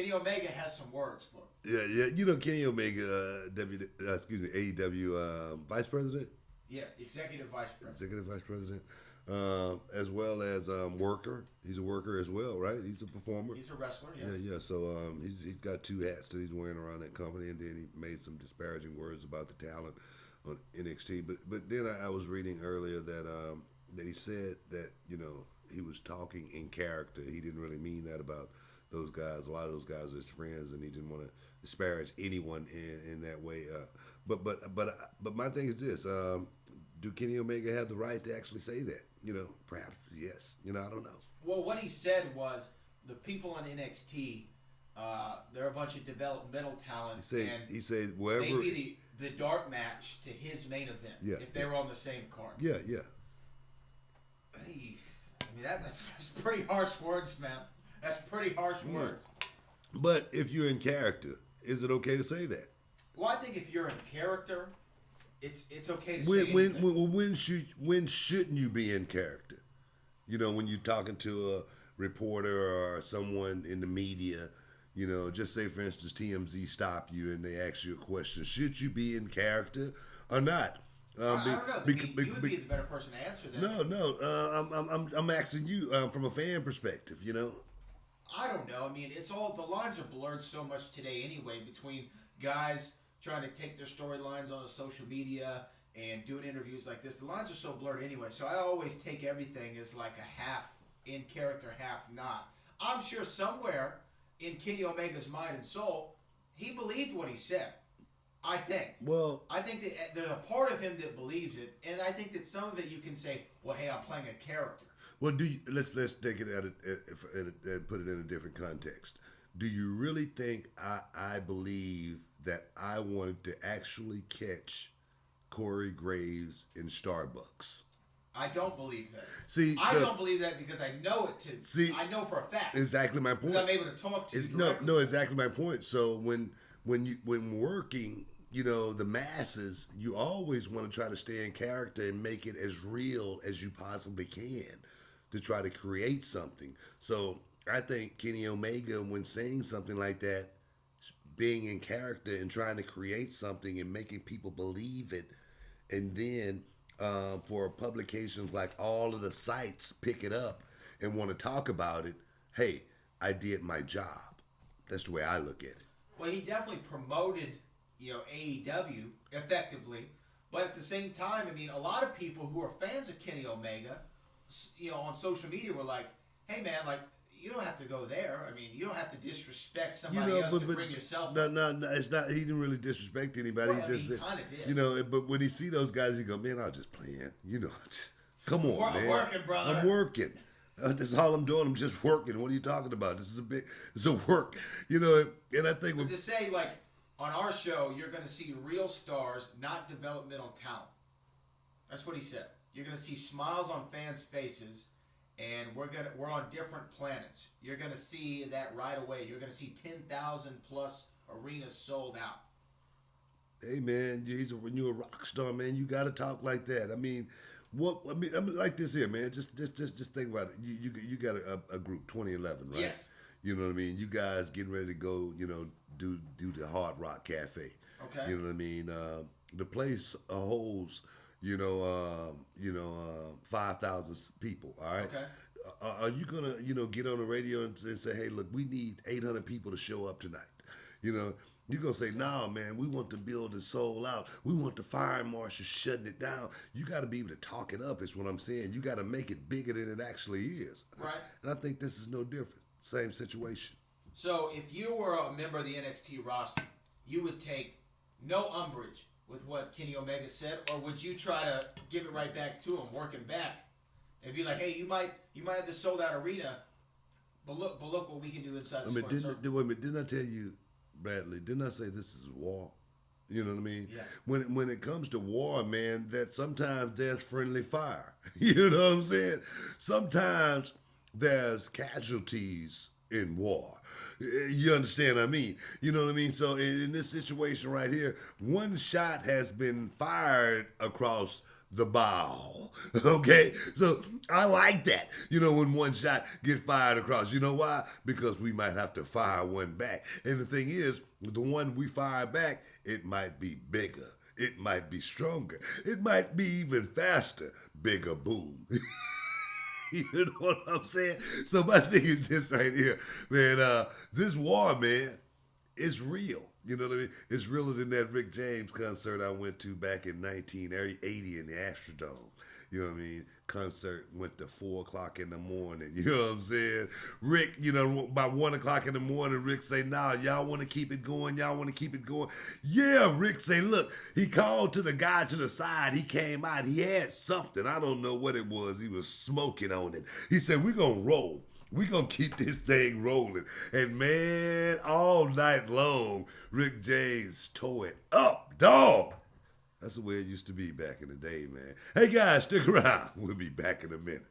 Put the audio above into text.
Kenny Omega has some words, but Yeah. You know Kenny Omega, AEW vice president, yes, executive vice president. executive vice president, as well as worker. He's a worker as well, right? He's a performer. He's a wrestler. Yes. Yeah. So he's got two hats that he's wearing around that company, and then he made some disparaging words about the talent on NXT. But then I was reading earlier that he said that he was talking in character. He didn't really mean that about those guys. A lot of those guys are his friends, and he didn't want to disparage anyone in that way. But my thing is this: do Kenny Omega have the right to actually say that? Perhaps yes. I don't know. Well, what he said was the people on NXT, they're a bunch of developmental talent, He said wherever they'd be the dark match to his main event if they were on the same card. Yeah. Hey, I mean that's pretty harsh words, man. That's pretty harsh words. But if you're in character, is it okay to say that? Well, I think if you're in character, it's okay to say anything. When shouldn't you be in character? When you're talking to a reporter or someone in the media, just say for instance TMZ stop you and they ask you a question. Should you be in character or not? I don't know. You would be the better person to answer that. No. I'm asking you from a fan perspective. I don't know. I mean, it's all the lines are blurred so much today anyway between guys trying to take their storylines on the social media and doing interviews like this. The lines are so blurred anyway. So I always take everything as like a half in character, half not. I'm sure somewhere in Kenny Omega's mind and soul, he believed what he said. I think. Well, I think that there's a part of him that believes it, and I think that some of it you can say, "Well, hey, I'm playing a character." Well, let's take it and put it in a different context. Do you really think I believe that I wanted to actually catch Corey Graves in Starbucks? I don't believe that. I don't believe that because I know it to. I know for a fact. Exactly my point. I'm able to talk to you directly. No, exactly my point. So when working, the masses, you always want to try to stay in character and make it as real as you possibly can to try to create something. So I think Kenny Omega, when saying something like that, being in character and trying to create something and making people believe it, and then for publications like all of the sites pick it up and want to talk about it, hey, I did my job. That's the way I look at it. Well, he definitely promoted, AEW effectively, but at the same time, I mean, a lot of people who are fans of Kenny Omega, on social media were like, "Hey, man, like you don't have to go there. I mean, you don't have to disrespect somebody else to bring yourself." No, it's not. He didn't really disrespect anybody. Well, he kind of did. But when he see those guys, he go, "Man, I'm just playing. Just come on, man. I'm working, brother. I'm working." This is all I'm doing. I'm just working. What are you talking about? It's a work, And I think to say like on our show, you're going to see real stars, not developmental talent. That's what he said. You're going to see smiles on fans' faces, and we're on different planets. You're going to see that right away. You're going to see 10,000 plus arenas sold out. Hey man, when you're a rock star, man, you got to talk like that. I mean like this here, man. Just think about it. You got a group 2011, right? Yes. You know what I mean? You guys getting ready to go, do the Hard Rock Cafe. Okay. You know what I mean? The place holds, 5,000 people. All right. Okay. Are you gonna, get on the radio and say, hey, look, we need 800 people to show up tonight? You're going to say, no, man, we want the building sold out. We want the fire marshal shutting it down. You got to be able to talk it up is what I'm saying. You got to make it bigger than it actually is. Right. And I think this is no different. Same situation. So if you were a member of the NXT roster, you would take no umbrage with what Kenny Omega said, or would you try to give it right back to him, working back, and be like, hey, you might have this sold out arena, but look what we can do inside the Square Circle. Didn't I tell you, Bradley, didn't I say this is war? You know what I mean? Yeah. When it comes to war, man, that sometimes there's friendly fire. You know what I'm saying? Sometimes there's casualties in war. You understand what I mean? You know what I mean? So in this situation right here, one shot has been fired across the ball. Okay? So I like that. You know, when one shot get fired across. You know why? Because we might have to fire one back. And the thing is, the one we fire back, it might be bigger. It might be stronger. It might be even faster. Bigger boom. You know what I'm saying? So my thing is this right here, man. This war, man, is real. You know what I mean? It's realer than that Rick James concert I went to back in 1980 in the Astrodome. You know what I mean? Concert went to 4 o'clock in the morning. You know what I'm saying? Rick, you know, by 1 o'clock in the morning, Rick say, nah, y'all want to keep it going? Y'all want to keep it going? Yeah, Rick say, look, he called to the guy to the side. He came out. He had something. I don't know what it was. He was smoking on it. He said, we're going to roll. We're going to keep this thing rolling. And man, all night long, Rick James tore it up, dog. That's the way it used to be back in the day, man. Hey, guys, stick around. We'll be back in a minute.